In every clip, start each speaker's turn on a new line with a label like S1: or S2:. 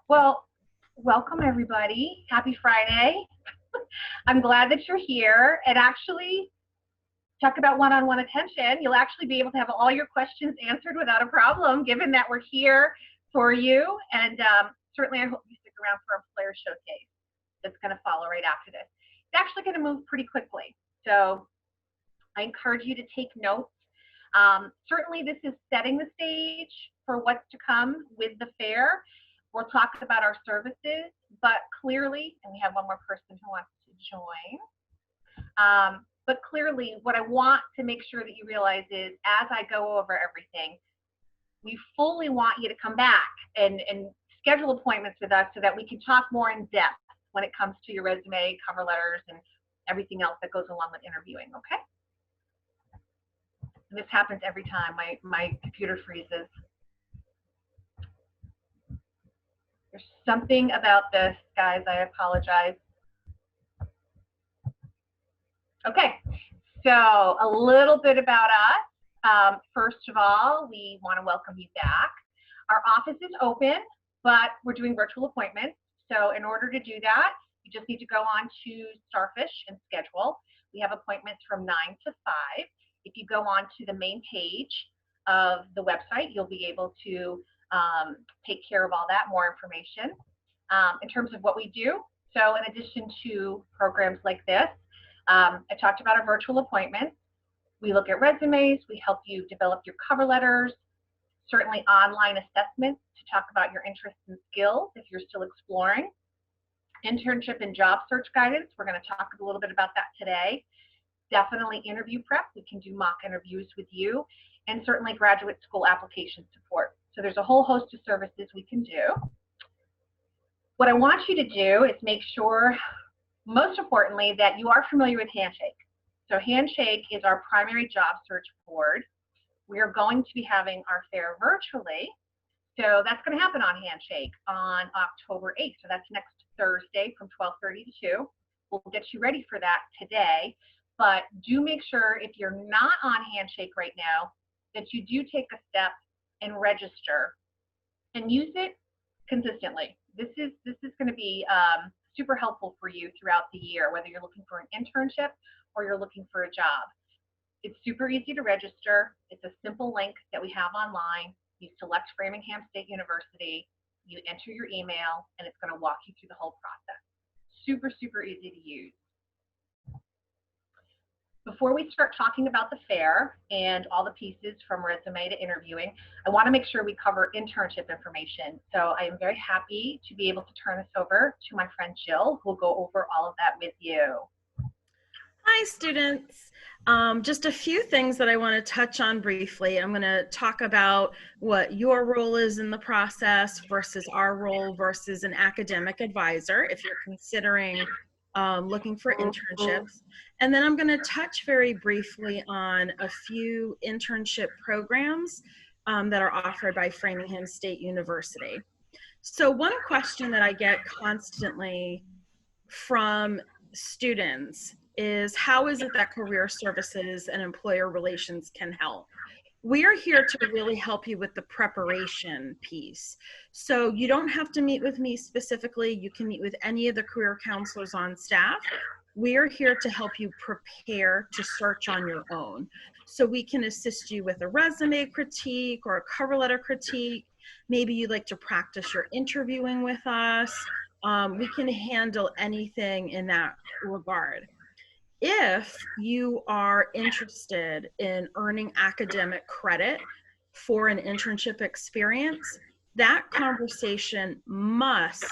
S1: Well, welcome everybody. Happy Friday. I'm glad that you're here. And actually, talk about one-on-one attention. You'll actually be able to have all your questions answered without a problem, given that we're here for you. And certainly I hope you stick around for our Employer Showcase that's going to follow right after this. It's actually going to move pretty quickly. So I encourage you to take notes. Certainly this is setting the stage for what's to come with the fair. We'll talk about our services, but clearly, and we have one more person who wants to join, but clearly what I want to make sure that you realize is as I go over everything, we fully want you to come back and schedule appointments with us so that we can talk more in depth when it comes to your resume, cover letters, and everything else that goes along with interviewing, okay? And this happens every time my computer freezes. There's something about this, guys, I apologize. Okay, so a little bit about us. First of all, we want to welcome you back. Our office is open, but we're doing virtual appointments. So in order to do that, you just need to go on to Starfish and schedule. We have appointments from 9 to 5. If you go on to the main page of the website, you'll be able to take care of all that, more information. In terms of what we do, so in addition to programs like this, I talked about our virtual appointments. We look at resumes, we help you develop your cover letters, certainly online assessments to talk about your interests and skills if you're still exploring. Internship and job search guidance, we're going to talk a little bit about that today. Definitely interview prep, we can do mock interviews with you, and certainly graduate school application support. So there's a whole host of services we can do. What I want you to do is make sure, most importantly, that you are familiar with Handshake. So Handshake is our primary job search board. We are going to be having our fair virtually. So that's going to happen on Handshake on October 8th. So that's next Thursday from 12:30 to 2. We'll get you ready for that today. But do make sure if you're not on Handshake right now, that you do take a step and register and use it consistently. This is going to be super helpful for you throughout the year, whether you're looking for an internship or you're looking for a job. It's super easy to register. It's a simple link that we have online. You select Framingham State University, you enter your email, and it's going to walk you through the whole process. Super, super easy to use. Before we start talking about the fair and all the pieces from resume to interviewing, I want to make sure we cover internship information. So I am very happy to be able to turn this over to my friend Jill, who will go over all of that with you.
S2: Hi, students. Just a few things that I want to touch on briefly. I'm going to talk about what your role is in the process versus our role versus an academic advisor if you're considering looking for internships. And then I'm going to touch very briefly on a few internship programs that are offered by Framingham State University. So one question that I get constantly from students is, how is it that career services and employer relations can help? We are here to really help you with the preparation piece. So you don't have to meet with me specifically. You can meet with any of the career counselors on staff. We are here to help you prepare to search on your own. So we can assist you with a resume critique or a cover letter critique. Maybe you'd like to practice your interviewing with us. We can handle anything in that regard. If you are interested in earning academic credit for an internship experience, that conversation must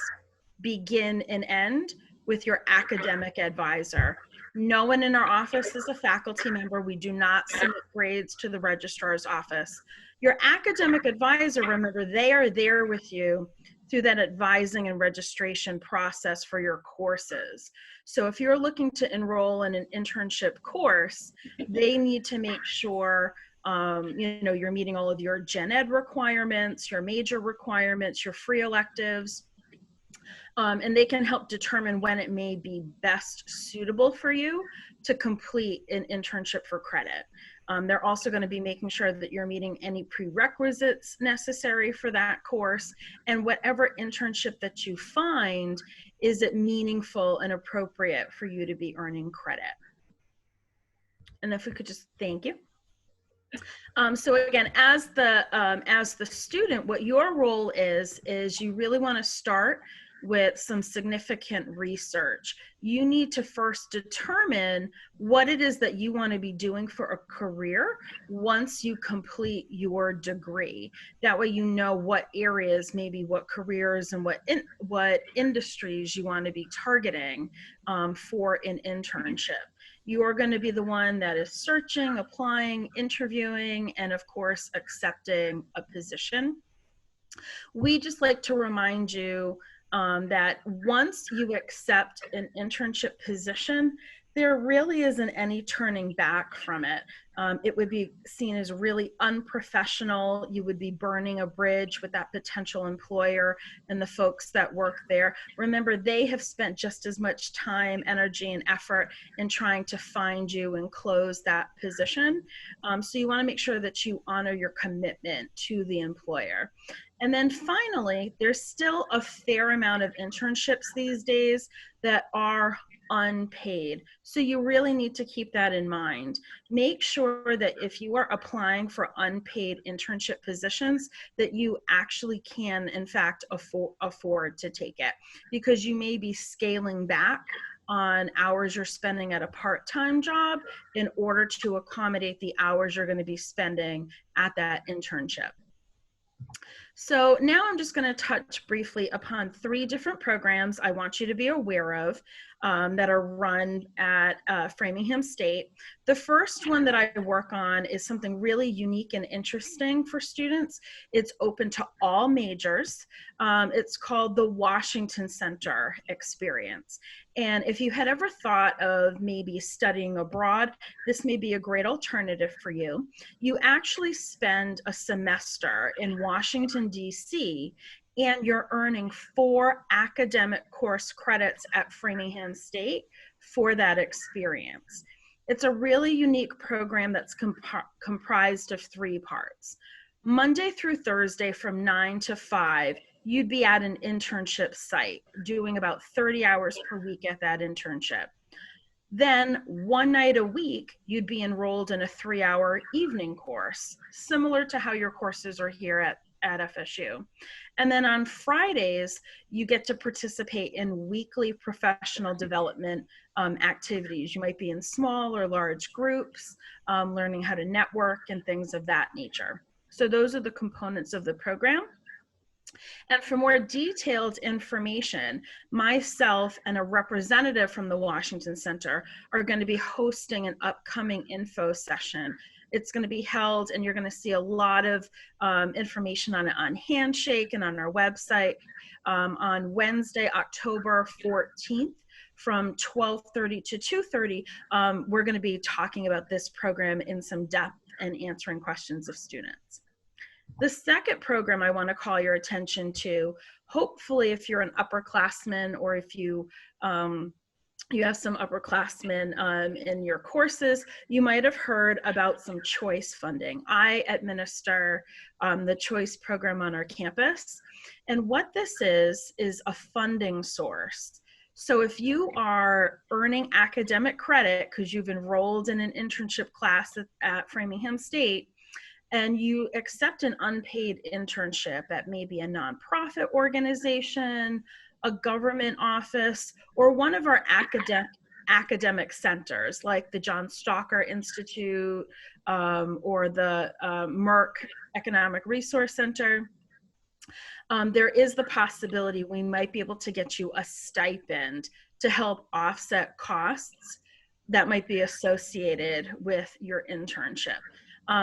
S2: begin and end with your academic advisor. No one in our office is a faculty member. We do not submit grades to the registrar's office. Your academic advisor, remember, they are there with you through that advising and registration process for your courses. So if you're looking to enroll in an internship course, they need to make sure you're meeting all of your gen ed requirements, your major requirements, your free electives, and they can help determine when it may be best suitable for you to complete an internship for credit. They're also going to be making sure that you're meeting any prerequisites necessary for that course, and whatever internship that you find, is it meaningful and appropriate for you to be earning credit? And if we could just, thank you. So again, as the student, what your role is you really want to start with some significant research. You need to first determine what it is that you want to be doing for a career once you complete your degree. That way you know what areas, maybe what careers and what industries you want to be targeting for an internship. You are going to be the one that is searching, applying, interviewing, and of course, accepting a position. We just like to remind you that once you accept an internship position, there really isn't any turning back from it. It would be seen as really unprofessional. You would be burning a bridge with that potential employer and the folks that work there. Remember, they have spent just as much time, energy, and effort in trying to find you and close that position. So you want to make sure that you honor your commitment to the employer. And then finally, there's still a fair amount of internships these days that are unpaid. So you really need to keep that in mind. Make sure that if you are applying for unpaid internship positions, that you actually can, in fact, afford to take it, because you may be scaling back on hours you're spending at a part-time job in order to accommodate the hours you're going to be spending at that internship. So now I'm just going to touch briefly upon 3 different programs I want you to be aware of that are run at Framingham State. The first one that I work on is something really unique and interesting for students. It's open to all majors. It's called the Washington Center Experience. And if you had ever thought of maybe studying abroad, this may be a great alternative for you. You actually spend a semester in Washington, D.C., and you're earning 4 academic course credits at Framingham State for that experience. It's a really unique program that's comprised of 3 parts. Monday through Thursday from 9 to 5, you'd be at an internship site doing about 30 hours per week at that internship. Then 1 night a week, you'd be enrolled in a 3-hour evening course, similar to how your courses are here at FSU. And then on Fridays, you get to participate in weekly professional development activities. You might be in small or large groups, learning how to network and things of that nature. So those are the components of the program. And for more detailed information, myself and a representative from the Washington Center are going to be hosting an upcoming info session. It's going to be held, and you're going to see a lot of information on it on Handshake and on our website on Wednesday, October 14th from 12:30 to 2:30. We're going to be talking about this program in some depth and answering questions of students. The second program I want to call your attention to, hopefully if you're an upperclassman or if you have some upperclassmen in your courses, you might have heard about some choice funding. I administer the choice program on our campus. And what this is a funding source. So if you are earning academic credit because you've enrolled in an internship class at Framingham State, and you accept an unpaid internship at maybe a nonprofit organization, a government office, or one of our academic centers like the John Stalker Institute or the Merck Economic Resource Center, there is the possibility we might be able to get you a stipend to help offset costs that might be associated with your internship.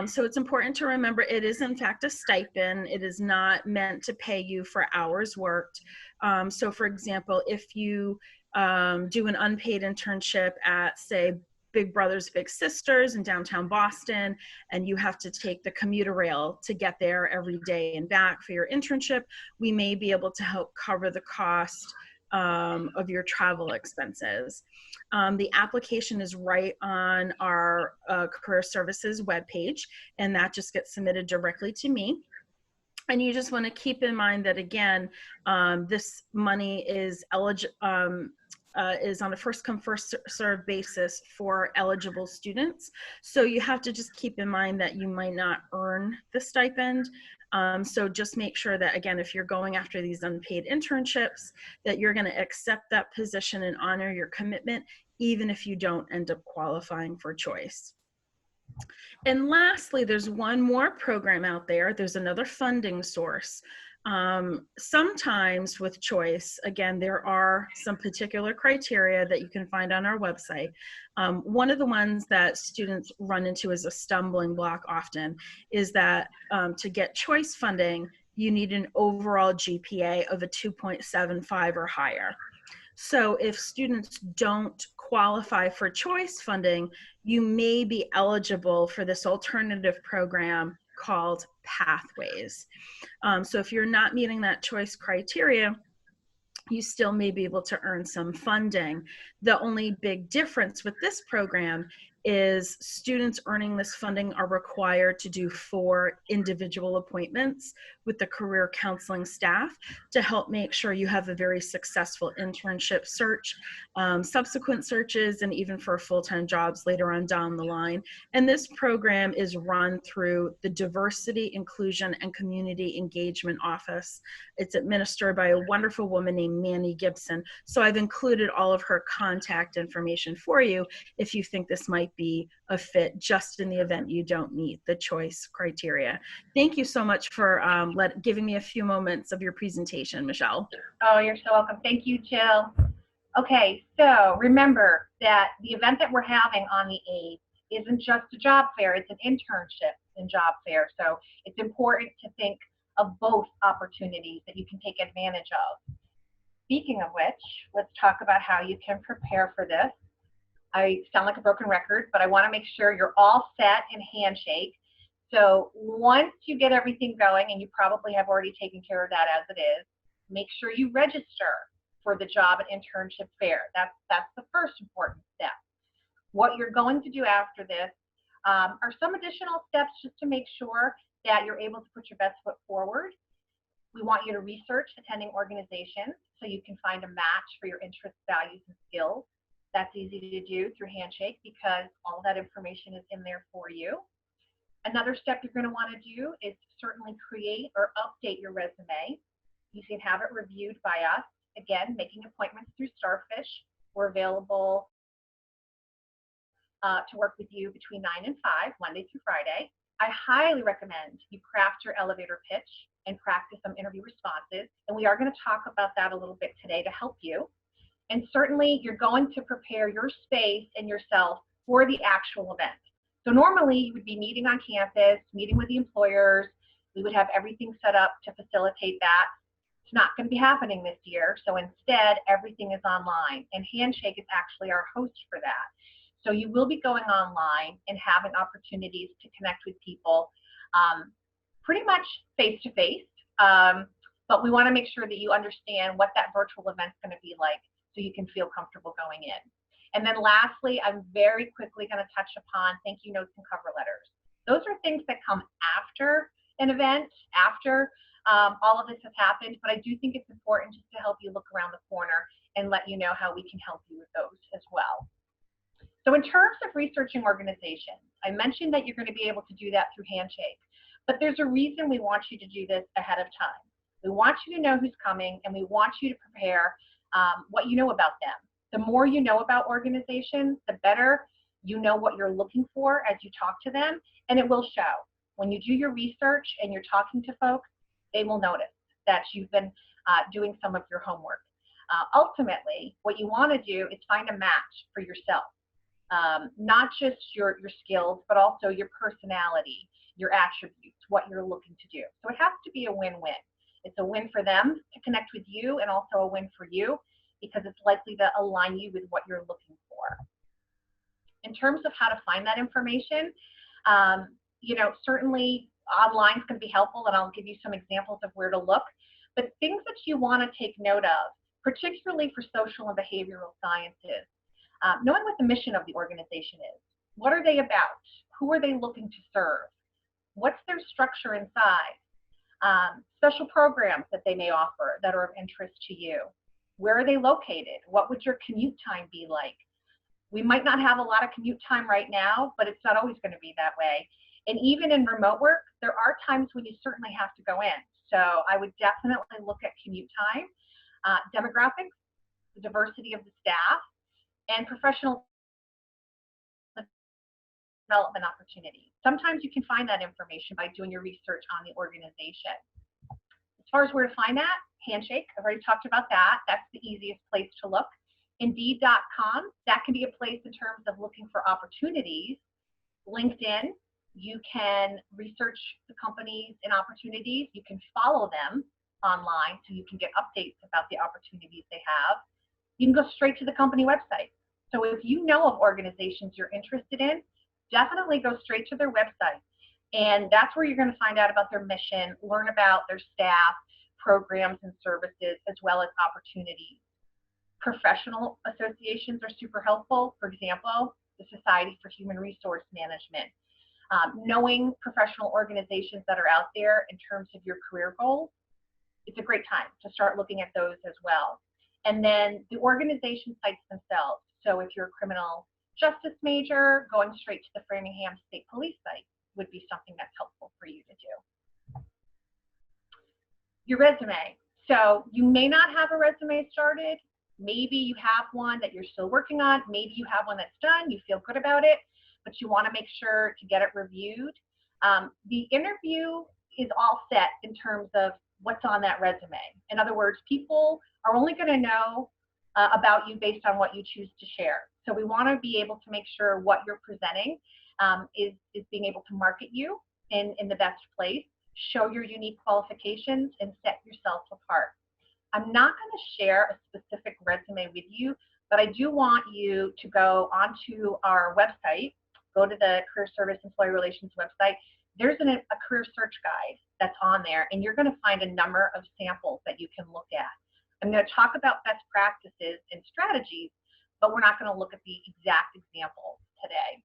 S2: So it's important to remember it is in fact a stipend. It is not meant to pay you for hours worked. So for example, if you do an unpaid internship at, say, Big Brothers Big Sisters in downtown Boston, and you have to take the commuter rail to get there every day and back for your internship, we may be able to help cover the cost of your travel expenses. The application is right on our Career Services webpage, and that just gets submitted directly to me. And you just want to keep in mind that, again, this money is is on a first come first served basis for eligible students. So you have to just keep in mind that you might not earn the stipend. So just make sure that, again, if you're going after these unpaid internships, that you're going to accept that position and honor your commitment, even if you don't end up qualifying for choice. And lastly, there's one more program out there. There's another funding source. Sometimes with choice, again, there are some particular criteria that you can find on our website. One of the ones that students run into as a stumbling block often is that to get choice funding, you need an overall GPA of a 2.75 or higher. So if students don't qualify for choice funding, you may be eligible for this alternative program called Pathways. So if you're not meeting that choice criteria, you still may be able to earn some funding. The only big difference with this program is students earning this funding are required to do 4 individual appointments with the career counseling staff to help make sure you have a very successful internship search, subsequent searches, and even for full-time jobs later on down the line. And this program is run through the Diversity, Inclusion, and Community Engagement Office. It's administered by a wonderful woman named Manny Gibson. So I've included all of her contact information for you if you think this might be a fit, just in the event you don't meet the choice criteria. Thank you so much for giving me a few moments of your presentation, Michelle.
S1: Oh, you're so welcome. Thank you, Jill. Okay, so remember that the event that we're having on the 8th isn't just a job fair, it's an internship and job fair. So it's important to think of both opportunities that you can take advantage of. Speaking of which, let's talk about how you can prepare for this. I sound like a broken record, but I want to make sure you're all set in Handshake. So once you get everything going, and you probably have already taken care of that as it is, make sure you register for the job and internship fair. That's the first important step. What you're going to do after this are some additional steps just to make sure that you're able to put your best foot forward. We want you to research attending organizations so you can find a match for your interests, values, and skills. That's easy to do through Handshake because all that information is in there for you. Another step you're going to want to do is certainly create or update your resume. You can have it reviewed by us. Again, making appointments through Starfish. We're available to work with you between 9 and 5, Monday through Friday. I highly recommend you craft your elevator pitch and practice some interview responses. And we are going to talk about that a little bit today to help you. And certainly you're going to prepare your space and yourself for the actual event. So normally you would be meeting on campus, meeting with the employers. We would have everything set up to facilitate that. It's not going to be happening this year. So instead, everything is online, and Handshake is actually our host for that. So you will be going online and having opportunities to connect with people pretty much face-to-face. But we want to make sure that you understand what that virtual event's going to be like so you can feel comfortable going in. And then lastly, I'm very quickly going to touch upon thank you notes and cover letters. Those are things that come after an event, after all of this has happened, but I do think it's important just to help you look around the corner and let you know how we can help you with those as well. So in terms of researching organizations, I mentioned that you're going to be able to do that through Handshake, but there's a reason we want you to do this ahead of time. We want you to know who's coming, and we want you to prepare what you know about them. The more you know about organizations, the better you know what you're looking for as you talk to them, and it will show. When you do your research and you're talking to folks, they will notice that you've been doing some of your homework. Ultimately, what you want to do is find a match for yourself, not just your skills, but also your personality, your attributes, what you're looking to do. So it has to be a win-win. It's a win for them to connect with you, and also a win for you because it's likely to align you with what you're looking for. In terms of how to find that information, certainly online is going to be helpful, and I'll give you some examples of where to look. But things that you want to take note of particularly for social and behavioral sciences. Knowing what the mission of the organization is. What are they about? Who are they looking to serve? What's their structure inside? Special programs that they may offer that are of interest to you. Where are they located? What would your commute time be like? We might not have a lot of commute time right now, but it's not always going to be that way. And even in remote work, there are times when you certainly have to go in. So I would definitely look at commute time, demographics, the diversity of the staff, and professional development opportunities. Sometimes you can find that information by doing your research on the organization. As far as where to find that, Handshake, I've already talked about that. That's the easiest place to look. Indeed.com, that can be a place in terms of looking for opportunities. LinkedIn, you can research the companies and opportunities. You can follow them online so you can get updates about the opportunities they have. You can go straight to the company website. So if you know of organizations you're interested in, definitely go straight to their website. And that's where you're going to find out about their mission, learn about their staff, programs and services, as well as opportunities. Professional associations are super helpful. For example, the Society for Human Resource Management. Knowing professional organizations that are out there in terms of your career goals, it's a great time to start looking at those as well. And then the organization sites themselves. So if you're a criminal justice major, going straight to the Framingham State Police site would be something that's helpful for you to do. Your resume. So you may not have a resume started. Maybe you have one that you're still working on. Maybe you have one that's done. You feel good about it, but you want to make sure to get it reviewed. The interview is all set in terms of what's on that resume. In other words, people are only going to know about you based on what you choose to share. So we want to be able to make sure what you're presenting is being able to market you in the best place, show your unique qualifications, and set yourself apart. I'm not going to share a specific resume with you, but I do want you to go onto our website, go to the Career Service Employee Relations website. There's a career search guide that's on there, and you're going to find a number of samples that you can look at. I'm going to talk about best practices and strategies, but we're not going to look at the exact examples today.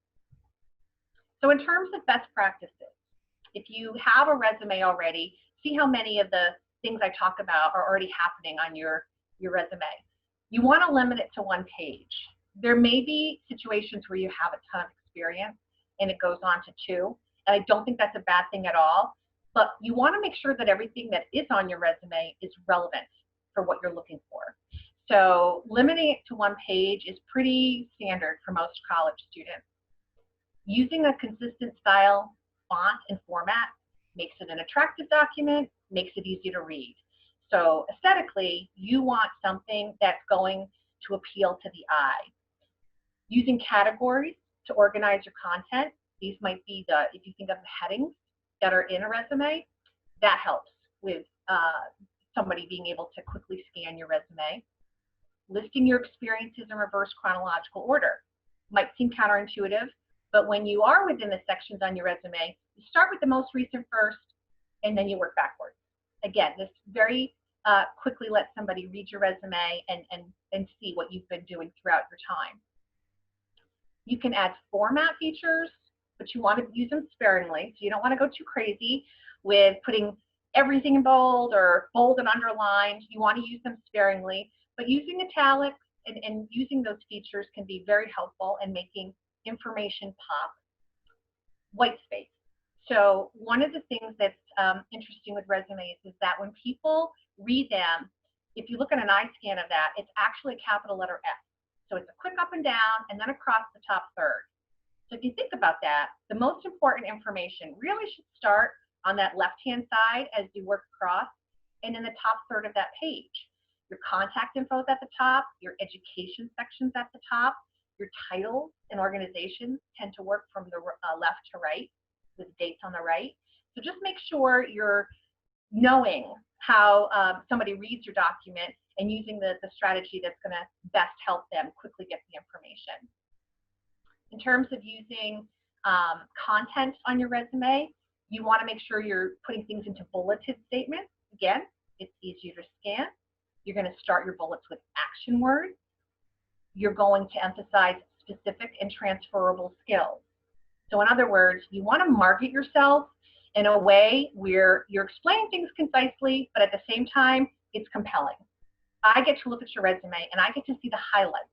S1: So in terms of best practices, if you have a resume already, see how many of the things I talk about are already happening on your resume. You want to limit it to one page. There may be situations where you have a ton of experience and it goes on to 2, and I don't think that's a bad thing at all, but you want to make sure that everything that is on your resume is relevant for what you're looking for. So limiting it to one page is pretty standard for most college students. Using a consistent style, font, and format makes it an attractive document, makes it easy to read. So aesthetically, you want something that's going to appeal to the eye. Using categories to organize your content, these might be if you think of the headings that are in a resume, that helps with somebody being able to quickly scan your resume. Listing your experiences in reverse chronological order might seem counterintuitive, but when you are within the sections on your resume, you start with the most recent first, and then you work backwards. Again, this very quickly lets somebody read your resume and see what you've been doing throughout your time. You can add format features, but you want to use them sparingly. So you don't want to go too crazy with putting everything in bold or bold and underlined. You want to use them sparingly, but using italics and using those features can be very helpful in making information pop. White space. So one of the things that's interesting with resumes is that when people read them, if you look at an eye scan of that, it's actually a capital letter S. So it's a quick up and down and then across the top third. So if you think about that, the most important information really should start on that left-hand side as you work across and in the top third of that page. Your contact info is at the top, your education section's at the top, your titles and organizations tend to work from the left to right with dates on the right. So just make sure you're knowing how somebody reads your document and using the strategy that's going to best help them quickly get the information. In terms of using content on your resume, you want to make sure you're putting things into bulleted statements. Again, it's easier to scan. You're going to start your bullets with action words. You're going to emphasize specific and transferable skills. So in other words, you want to market yourself in a way where you're explaining things concisely, but at the same time, it's compelling. I get to look at your resume and I get to see the highlights,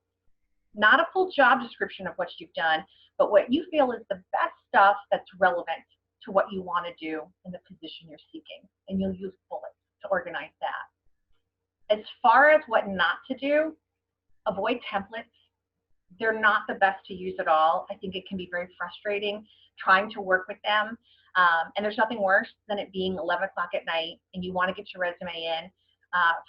S1: not a full job description of what you've done, but what you feel is the best stuff that's relevant to what you want to do in the position you're seeking. And you'll use bullets to organize that. As far as what not to do, avoid templates. They're not the best to use at all. I think it can be very frustrating trying to work with them. And there's nothing worse than it being 11 o'clock at night and you want to get your resume in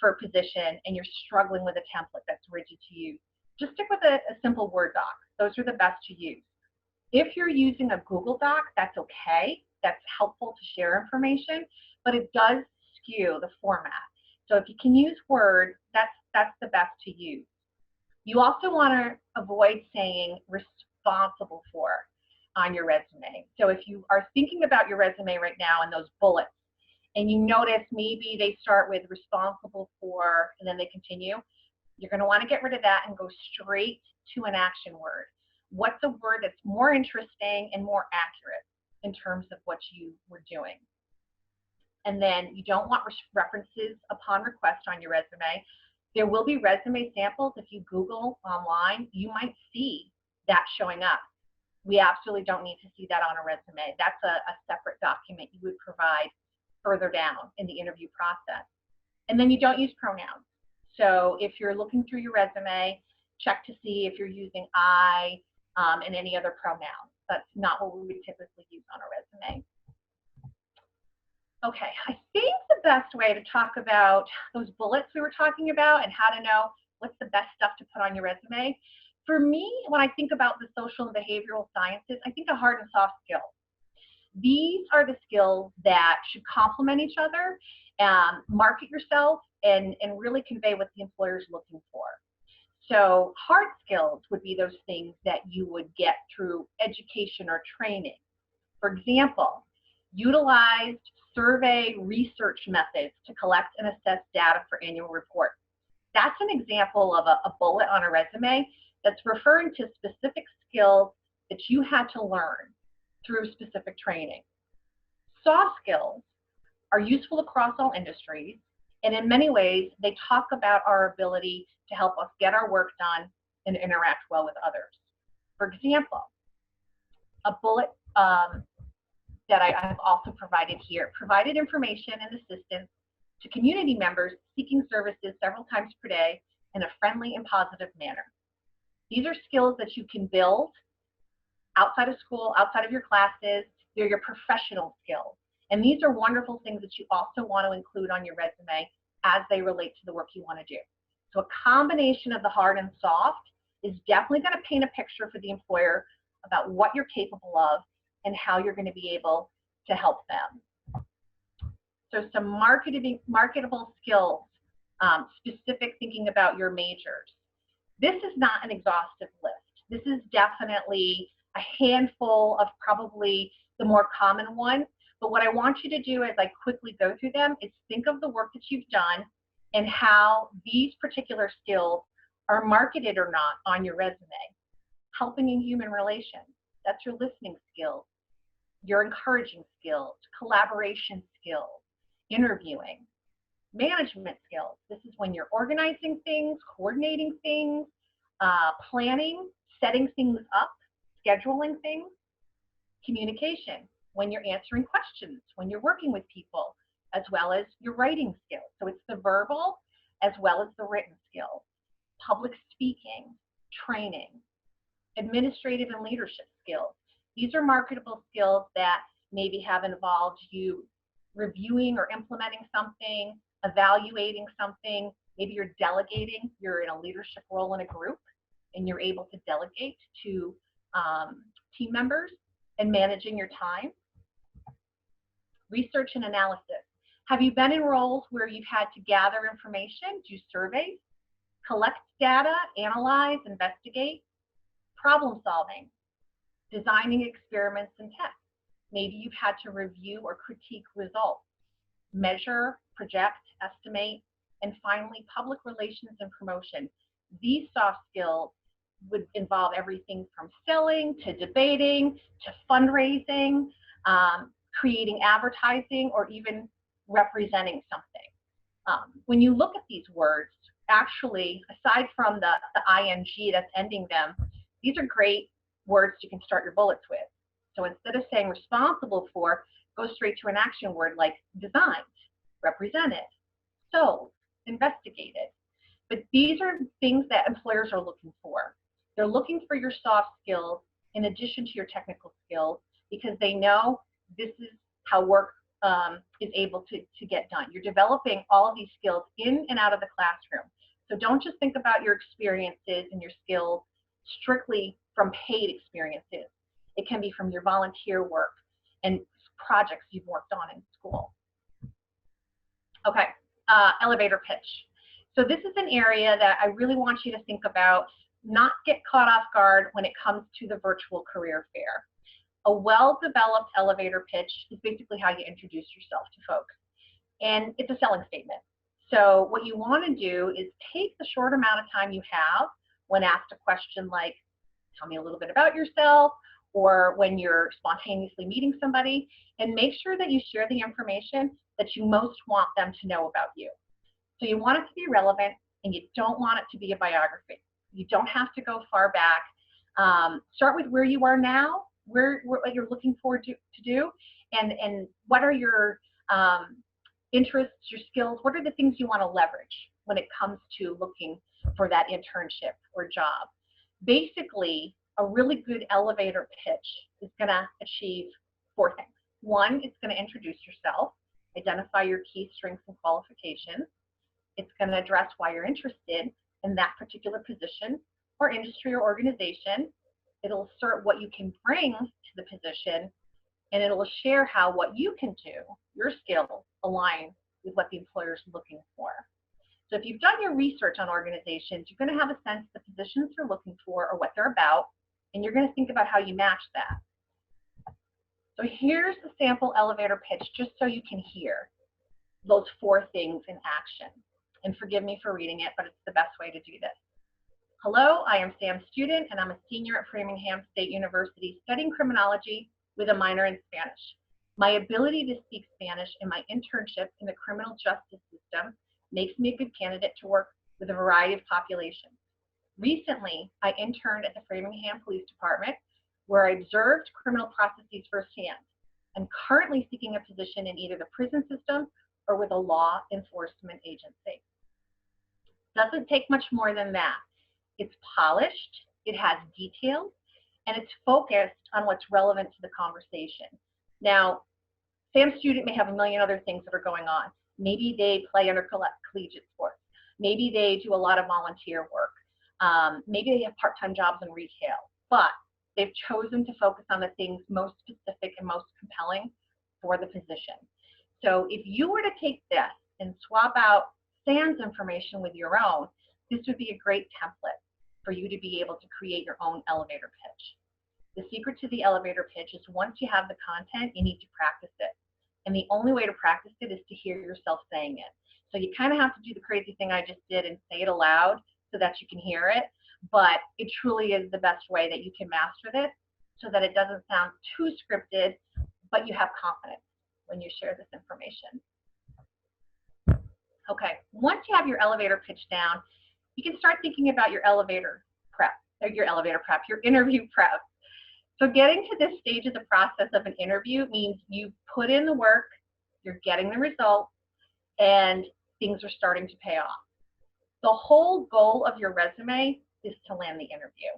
S1: for a position and you're struggling with a template that's rigid to use. Just stick with a simple Word doc. Those are the best to use. If you're using a Google Doc, that's okay. That's helpful to share information, but it does skew the format. So if you can use Word, that's the best to use. You also want to avoid saying responsible for on your resume. So if you are thinking about your resume right now and those bullets, and you notice maybe they start with responsible for, and then they continue, you're going to want to get rid of that and go straight to an action word. What's a word that's more interesting and more accurate in terms of what you were doing? And then you don't want references upon request on your resume. There will be resume samples. If you Google online, you might see that showing up. We absolutely don't need to see that on a resume. That's a separate document you would provide further down in the interview process. And then you don't use pronouns. So if you're looking through your resume, check to see if you're using I and any other pronouns. That's not what we would typically use on a resume. Okay, I think the best way to talk about those bullets we were talking about and how to know what's the best stuff to put on your resume. For me, when I think about the social and behavioral sciences, I think of hard and soft skills. These are the skills that should complement each other, market yourself, and really convey what the employer is looking for. So hard skills would be those things that you would get through education or training. For example, utilized survey research methods to collect and assess data for annual reports. That's an example of a bullet on a resume that's referring to specific skills that you had to learn through specific training. Soft skills are useful across all industries, and in many ways, they talk about our ability to help us get our work done and interact well with others. For example, a bullet that I have also provided here, provided information and assistance to community members seeking services several times per day in a friendly and positive manner. These are skills that you can build outside of school, outside of your classes. They're your professional skills. And these are wonderful things that you also want to include on your resume as they relate to the work you want to do. So a combination of the hard and soft is definitely going to paint a picture for the employer about what you're capable of and how you're going to be able to help them. So some marketable skills, specific thinking about your majors. This is not an exhaustive list. This is definitely a handful of probably the more common ones. But what I want you to do as I quickly go through them is think of the work that you've done and how these particular skills are marketed or not on your resume. Helping in human relations, that's your listening skills, your encouraging skills, collaboration skills, interviewing, management skills. This is when you're organizing things, coordinating things, planning, setting things up, scheduling things, communication, when you're answering questions, when you're working with people, as well as your writing skills. So it's the verbal as well as the written skills, public speaking, training, administrative and leadership skills. These are marketable skills that maybe have involved you reviewing or implementing something, evaluating something, maybe you're delegating, you're in a leadership role in a group, and you're able to delegate to team members and managing your time. Research and analysis. Have you been in roles where you've had to gather information, do surveys, collect data, analyze, investigate? Problem solving, designing experiments and tests. Maybe you've had to review or critique results, measure, project, estimate, And finally, public relations and promotion. These soft skills would involve everything from selling to debating to fundraising, creating advertising, or even representing something. When you look at these words, actually, aside from the ing that's ending them, these are great words you can start your bullets with. So instead of saying responsible for, go straight to an action word like designed, represented, sold, investigated. But these are things that employers are looking for. They're looking for your soft skills in addition to your technical skills, because they know this is how work is able to get done. You're developing all of these skills in and out of the classroom. So don't just think about your experiences and your skills strictly from paid experiences. It can be from your volunteer work and projects you've worked on in school. Okay, elevator pitch. So this is an area that I really want you to think about, not get caught off guard when it comes to the virtual career fair. A well-developed elevator pitch is basically how you introduce yourself to folks. And it's a selling statement. So what you want to do is take the short amount of time you have when asked a question like, tell me a little bit about yourself, or when you're spontaneously meeting somebody, and make sure that you share the information that you most want them to know about you. So you want it to be relevant, and you don't want it to be a biography. You don't have to go far back. Start with where you are now, what you're looking forward to do, and what are your interests, your skills, what are the things you want to leverage when it comes to looking for that internship or job. Basically, a really good elevator pitch is going to achieve 4 things. 1, it's going to introduce yourself, identify your key strengths and qualifications. It's going to address why you're interested in that particular position or industry or organization. It'll assert what you can bring to the position, and it'll share how what you can do, your skills, align with what the employer is looking for. So if you've done your research on organizations, you're going to have a sense of the positions they're looking for or what they're about, and you're going to think about how you match that. So here's the sample elevator pitch, just so you can hear those 4 things in action. And forgive me for reading it, but it's the best way to do this. Hello, I am Sam Student, and I'm a senior at Framingham State University studying criminology with a minor in Spanish. My ability to speak Spanish in my internship in the criminal justice system makes me a good candidate to work with a variety of populations. Recently, I interned at the Framingham Police Department, where I observed criminal processes firsthand. I'm currently seeking a position in either the prison system or with a law enforcement agency. Doesn't take much more than that. It's polished, it has details, and it's focused on what's relevant to the conversation. Now, Sam Student may have a million other things that are going on. Maybe they play intercollegiate sports. Maybe they do a lot of volunteer work. Maybe they have part-time jobs in retail, but they've chosen to focus on the things most specific and most compelling for the position. So if you were to take this and swap out Sam's information with your own, this would be a great template for you to be able to create your own elevator pitch. The secret to the elevator pitch is once you have the content, you need to practice it. And the only way to practice it is to hear yourself saying it. So you kind of have to do the crazy thing I just did and say it aloud so that you can hear it. But it truly is the best way that you can master this so that it doesn't sound too scripted, but you have confidence when you share this information. Okay, once you have your elevator pitch down, you can start thinking about your elevator prep, or your interview prep. So getting to this stage of the process of an interview means you put in the work, you're getting the results, and things are starting to pay off. The whole goal of your resume is to land the interview.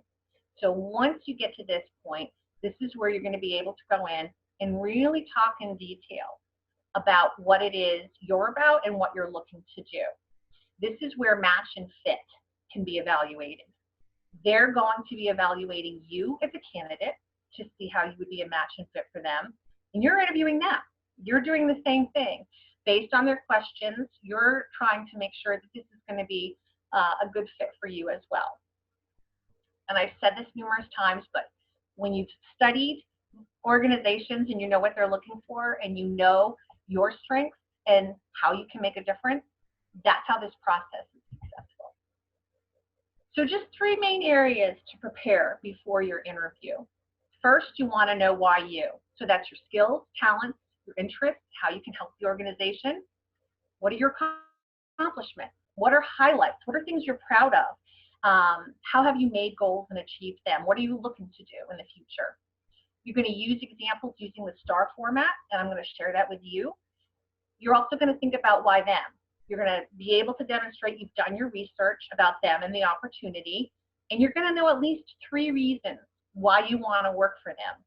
S1: So once you get to this point, this is where you're going to be able to go in and really talk in detail about what it is you're about and what you're looking to do. This is where match and fit can be evaluated. They're going to be evaluating you as a candidate to see how you would be a match and fit for them. And you're interviewing them. You're doing the same thing. Based on their questions, you're trying to make sure that this is going to be a good fit for you as well. And I've said this numerous times, but when you've studied organizations and you know what they're looking for and you know your strengths and how you can make a difference, That's how this process is successful. So just 3 main areas to prepare before your interview. First, you want to know why you. So that's your skills, talents, your interests, how you can help the organization. What are your accomplishments? What are highlights? What are things you're proud of? How have you made goals and achieved them? What are you looking to do in the future? You're going to use examples using the STAR format, and I'm going to share that with you. You're also going to think about why them. You're going to be able to demonstrate you've done your research about them and the opportunity, and you're going to know at least 3 reasons why you want to work for them.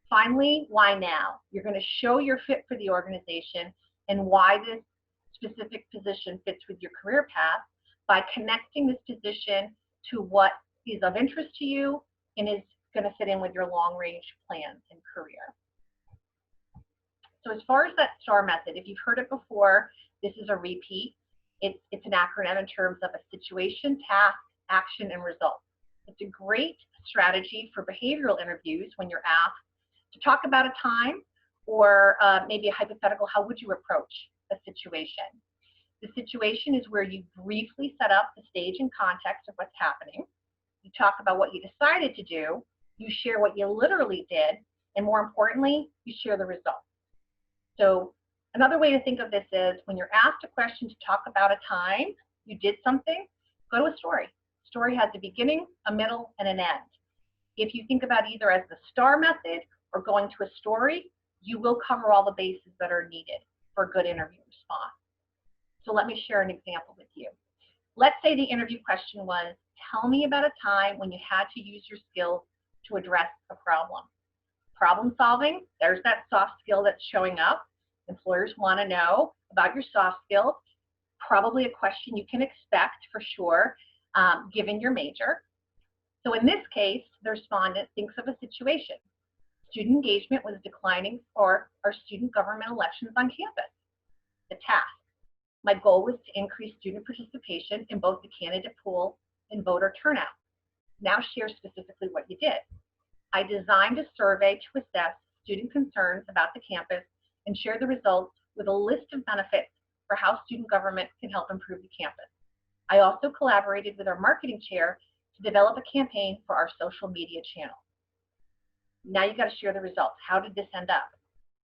S1: Finally, why now? You're going to show you're fit for the organization and why this specific position fits with your career path by connecting this position to what is of interest to you and is going to fit in with your long-range plans and career. So as far as that STAR method, if you've heard it before, this is a repeat. It's an acronym in terms of a situation, task, action, and result. It's a great strategy for behavioral interviews when you're asked to talk about a time or maybe a hypothetical, how would you approach a situation? The situation is where you briefly set up the stage and context of what's happening. You talk about what you decided to do, you share what you literally did, and more importantly, you share the results. So another way to think of this is when you're asked a question to talk about a time you did something, go to a story. Story has a beginning, a middle, and an end. If you think about either as the STAR method or going to a story, you will cover all the bases that are needed for a good interview response. So let me share an example with you. Let's say the interview question was, tell me about a time when you had to use your skills to address a problem. Problem solving, there's that soft skill that's showing up. Employers want to know about your soft skills. Probably a question you can expect for sure, given your major. So in this case, the respondent thinks of a situation. Student engagement was declining for our student government elections on campus. The task. My goal was to increase student participation in both the candidate pool and voter turnout. Now share specifically what you did. I designed a survey to assess student concerns about the campus and share the results with a list of benefits for how student government can help improve the campus. I also collaborated with our marketing chair to develop a campaign for our social media channel. Now you got to share the results. How did this end up?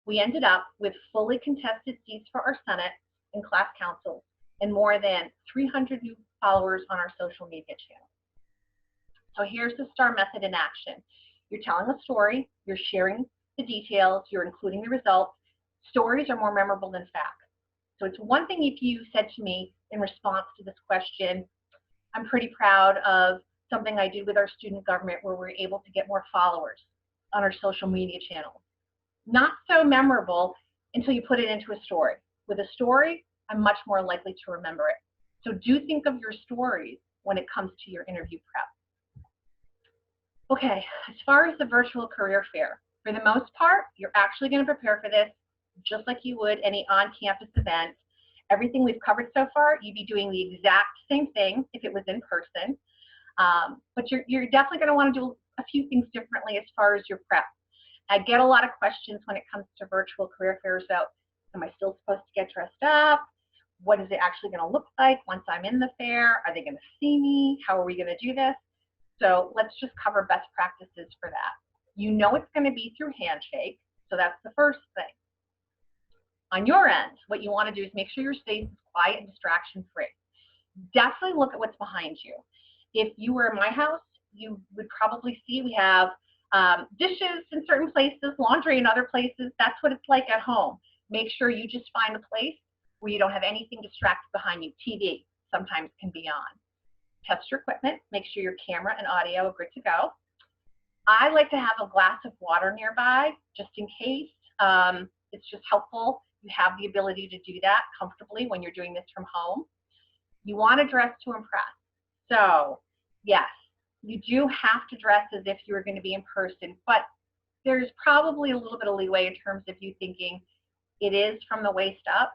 S1: We ended up with fully contested seats for our Senate and class councils and more than 300 new followers on our social media channel. So here's the STAR method in action. You're telling a story, you're sharing the details, you're including the results. Stories are more memorable than facts. So it's one thing if you said to me in response to this question, I'm pretty proud of something I did with our student government where we're able to get more followers on our social media channel. Not so memorable until you put it into a story. With a story, I'm much more likely to remember it. So do think of your stories when it comes to your interview prep. Okay, as far as the virtual career fair, for the most part, you're actually going to prepare for this just like you would any on-campus event. Everything we've covered so far, you'd be doing the exact same thing if it was in person. But you're definitely going to want to do a few things differently as far as your prep. I get a lot of questions when it comes to virtual career fairs about, am I still supposed to get dressed up? What is it actually going to look like once I'm in the fair? Are they going to see me? How are we going to do this? So let's just cover best practices for that. You know it's going to be through handshake, so that's the first thing. On your end, what you want to do is make sure your space is quiet and distraction-free. Definitely look at what's behind you. If you were in my house, you would probably see we have dishes in certain places, laundry in other places. That's what it's like at home. Make sure you just find a place where you don't have anything distracted behind you. TV sometimes can be on. Test your equipment. Make sure your camera and audio are good to go. I like to have a glass of water nearby just in case. It's just helpful. You have the ability to do that comfortably when you're doing this from home. You want to dress to impress. So yes, you do have to dress as if you were going to be in person, but there's probably a little bit of leeway in terms of you thinking it is from the waist up.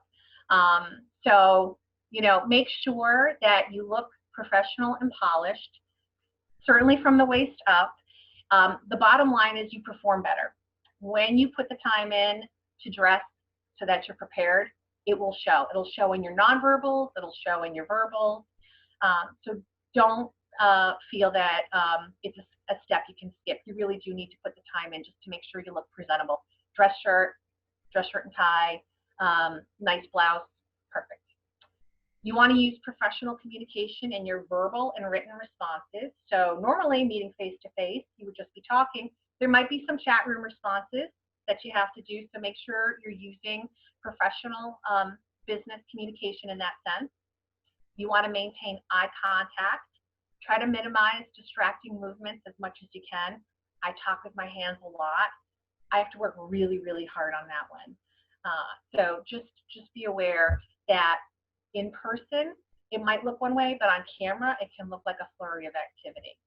S1: So, you know, make sure that you look professional and polished, certainly from the waist up. The bottom line is you perform better. When you put the time in to dress so that you're prepared, it will show. It'll show in your nonverbals, it'll show in your verbals. So don't feel that it's a step you can skip. You really do need to put the time in just to make sure you look presentable. Dress shirt and tie, nice blouse, perfect. You want to use professional communication in your verbal and written responses. So normally meeting face-to-face, you would just be talking. There might be some chat room responses that you have to do, so make sure you're using professional business communication in that sense. You want to maintain eye contact. Try to minimize distracting movements as much as you can. I talk with my hands a lot. I have to work really, really hard on that one. So just be aware that in person, it might look one way, but on camera, it can look like a flurry of activity.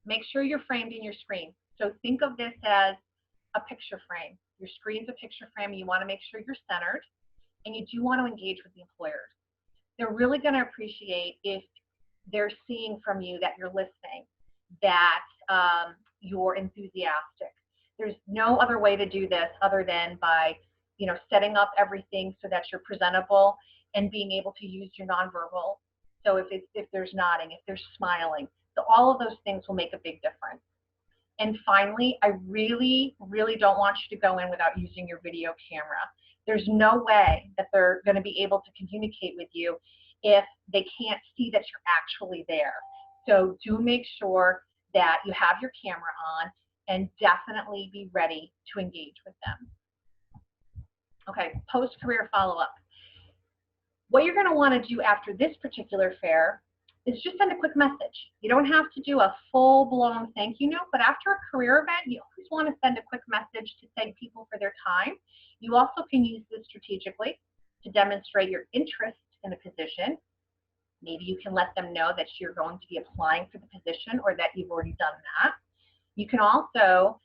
S1: Make sure you're framed in your screen. So think of this as a picture frame. Your screen's a picture frame, and you want to make sure you're centered, and you do want to engage with the employers. They're really going to appreciate if they're seeing from you that you're listening, that you're enthusiastic. There's no other way to do this other than by, setting up everything so that you're presentable and being able to use your nonverbal. So if there's nodding, if there's smiling, so all of those things will make a big difference. And finally, I really, really don't want you to go in without using your video camera. There's no way that they're going to be able to communicate with you if they can't see that you're actually there. So do make sure that you have your camera on and definitely be ready to engage with them. Okay, post-career follow-up. What you're going to want to do after this particular fair is just send a quick message. You don't have to do a full-blown thank you note, but after a career event, you always want to send a quick message to thank people for their time. You also can use this strategically to demonstrate your interest in a position. Maybe you can let them know that you're going to be applying for the position or that you've already done that. You can also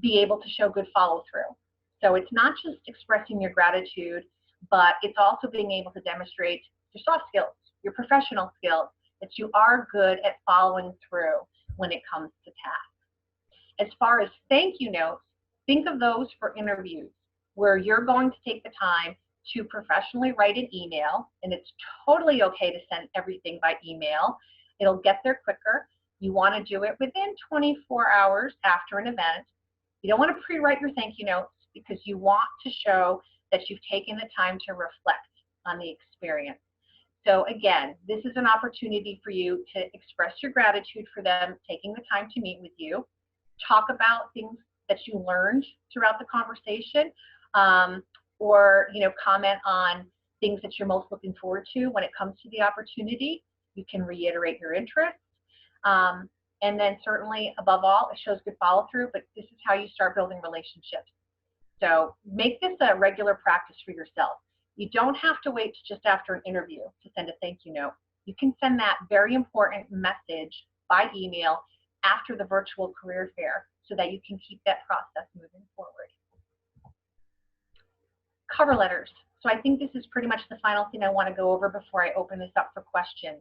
S1: be able to show good follow-through. So it's not just expressing your gratitude, but it's also being able to demonstrate your soft skills, your professional skills, that you are good at following through when it comes to tasks. As far as thank you notes, think of those for interviews where you're going to take the time to professionally write an email, and it's totally okay to send everything by email. It'll get there quicker. You want to do it within 24 hours after an event. You don't want to pre-write your thank you notes because you want to show that you've taken the time to reflect on the experience. So again, this is an opportunity for you to express your gratitude for them taking the time to meet with you, talk about things that you learned throughout the conversation, or comment on things that you're most looking forward to when it comes to the opportunity. You can reiterate your interest. And then certainly, above all, it shows good follow-through, but this is how you start building relationships. So make this a regular practice for yourself. You don't have to wait to just after an interview to send a thank you note. You can send that very important message by email after the virtual career fair so that you can keep that process moving forward. Cover letters. So I think this is pretty much the final thing I want to go over before I open this up for questions.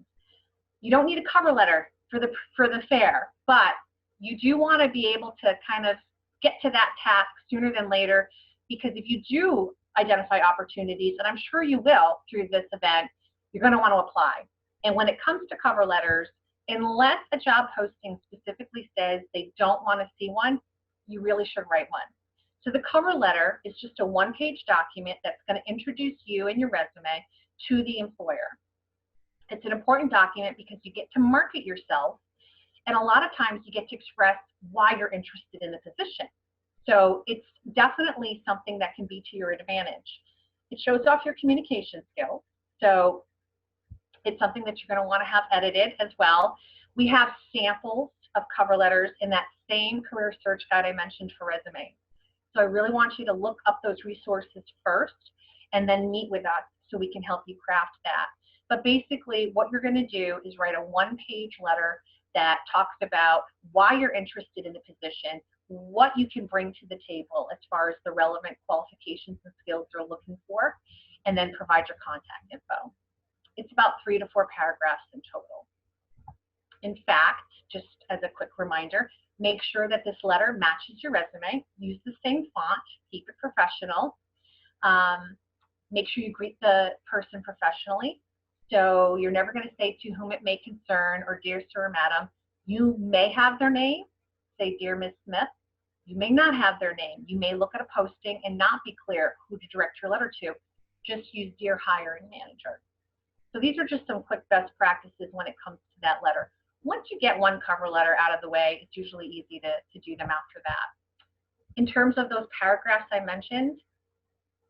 S1: You don't need a cover letter for the fair, but you do want to be able to kind of get to that task sooner than later, because if you do identify opportunities, and I'm sure you will through this event, you're going to want to apply. And when it comes to cover letters, unless a job posting specifically says they don't want to see one, you really should write one. So the cover letter is just a one-page document that's going to introduce you and your resume to the employer. It's an important document because you get to market yourself, and a lot of times you get to express why you're interested in the position. So it's definitely something that can be to your advantage. It shows off your communication skills. So it's something that you're going to want to have edited as well. We have samples of cover letters in that same career search guide I mentioned for resumes. So I really want you to look up those resources first and then meet with us so we can help you craft that. But basically what you're going to do is write a one-page letter that talks about why you're interested in the position, what you can bring to the table as far as the relevant qualifications and skills they're looking for, and then provide your contact info. It's about 3 to 4 paragraphs in total. In fact, just as a quick reminder, make sure that this letter matches your resume. Use the same font, keep it professional. Make sure you greet the person professionally. So you're never going to say to whom it may concern or dear sir or madam. You may have their name, say dear Miss Smith. You may not have their name. You may look at a posting and not be clear who to direct your letter to. Just use dear hiring manager. So these are just some quick best practices when it comes to that letter. Once you get one cover letter out of the way, it's usually easy to do them after that. In terms of those paragraphs I mentioned,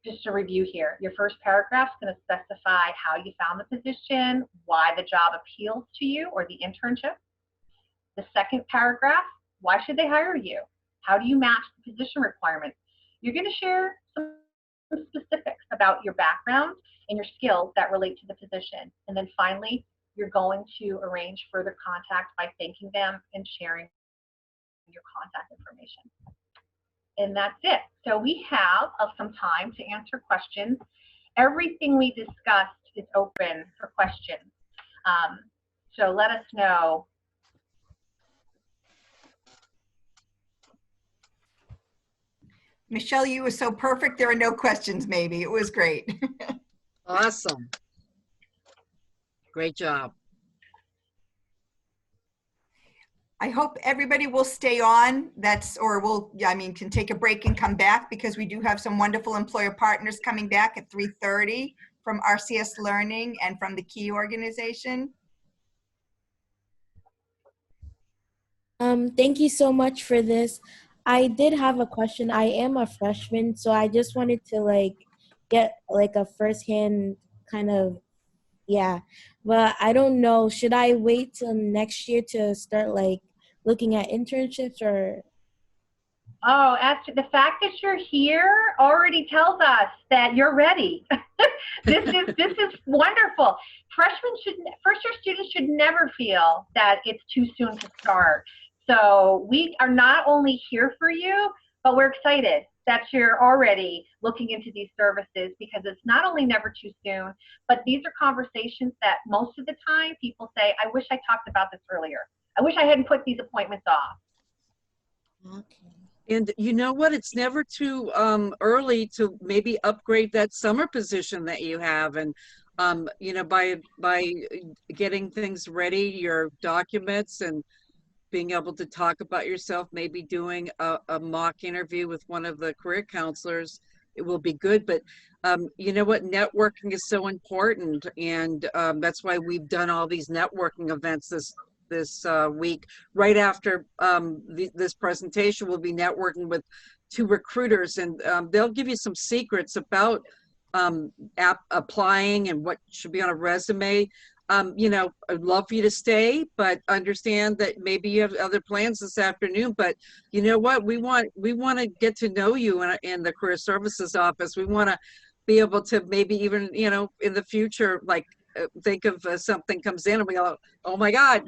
S1: just a review here. Your first paragraph is going to specify how you found the position, why the job appeals to you or the internship. The second paragraph, why should they hire you? How do you match the position requirements? You're going to share some specifics about your background and your skills that relate to the position. And then finally, you're going to arrange further contact by thanking them and sharing your contact information. And that's it. So we have some time to answer questions. Everything we discussed is open for questions. So let us know.
S3: Michelle, you were so perfect. There are no questions, maybe. It was great.
S4: Awesome. Great job.
S3: I hope everybody will stay on. Can take a break and come back, because we do have some wonderful employer partners coming back at 3:30 from RCS Learning and from the Key organization.
S5: Thank you so much for this. I did have a question. I am a freshman, so I just wanted to get a firsthand kind of, but I don't know. Should I wait till next year to start looking at internships, or?
S1: Oh, Esther, the fact that you're here already tells us that you're ready. This is wonderful. First year students should never feel that it's too soon to start. So we are not only here for you, but we're excited that you're already looking into these services, because it's not only never too soon, but these are conversations that most of the time people say, I wish I talked about this earlier. I wish I hadn't put these appointments off.
S5: Okay.
S4: And you know what? It's never too early to maybe upgrade that summer position that you have. And, by getting things ready, your documents, and being able to talk about yourself, maybe doing a mock interview with one of the career counselors, it will be good. But you know what? Networking is so important. And that's why we've done all these networking events this week. Right after this presentation, we'll be networking with 2 recruiters, and they'll give you some secrets about applying and what should be on a resume. I'd love for you to stay, but understand that maybe you have other plans this afternoon. But you know what? We want to get to know you in the Career Services Office. We want to be able to maybe even, in the future, think of something comes in and we go, oh my God,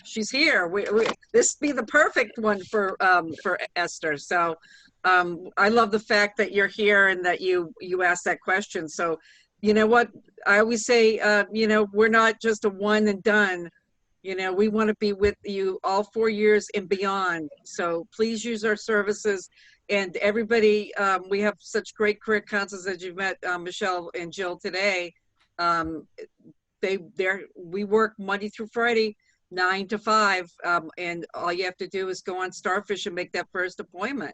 S4: she's here. This be the perfect one for Esther. So I love the fact that you're here and that you asked that question. So you know what, I always say, we're not just a one and done. We want to be with you all 4 years and beyond. So please use our services. And everybody, we have such great career counselors that you've met, Michelle and Jill today. We work Monday through Friday, 9 to 5, and all you have to do is go on Starfish and make that first appointment.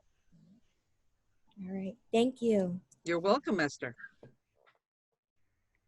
S5: All right. Thank you.
S4: You're welcome, Esther.